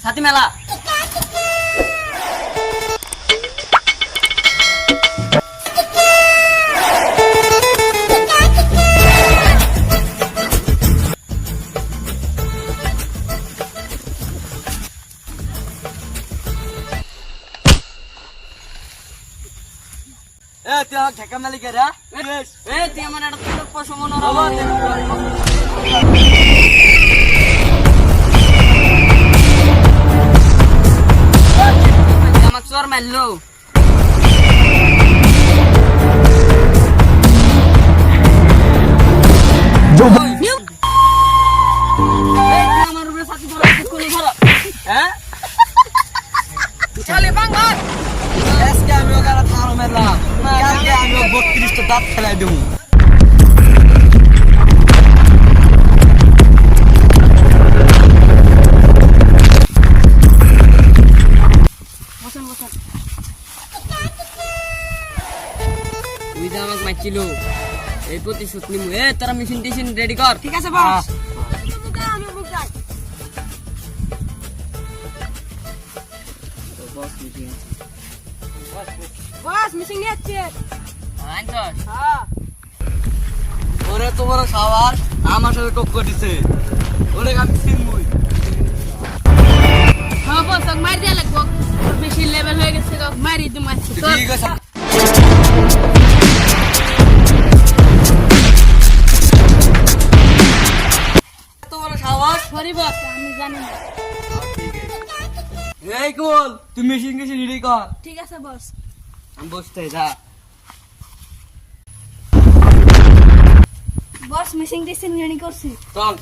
সাথী মেলা তুই আমাকে ঠেকা মেলি কে রে? তুই আমার একটা পয়সা মনে আমাকে চোর মারলো। আমার উপরে সাথী ধরো, হ্যাঁ চলে বাংলা। আজকে আমি ওকে থারো মেরলাম, কালকে আমি 32টা দাঁত ফেলাই দেবো। তুই যে আমাকে মারছিল, এই প্রতিশোধ নিবো। তোরা মেশিন টেশিন রেডি কর। ঠিক আছে বস। বস মিসিং নিয়ে যাচ্ছে। ওরে তো বড় সাবাস, আমার সাথে টক্কর দিছে। ওরে আমি চিনবই। হ্যাঁ বস মার দিয়া লাগবো, বেশি লেভেল হয়ে গেছে, মারি দিম। ঠিক আছে। তো বড় সাবাস। সরি বস, আমি জানি না। এই কোল, তুই মেশিন গেছি রেডি কর। ঠিক আছে বস। আমি বসতে যা। বস মিসিং টেস্টিং রেডি করছি। চল।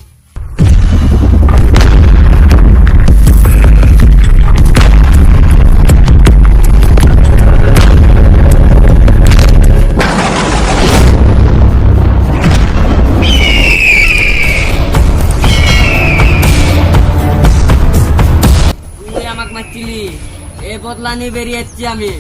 তুই আমাকে মারছিলি, এ বদলা নিয়ে বেরিয়ে যাচ্ছি আমি।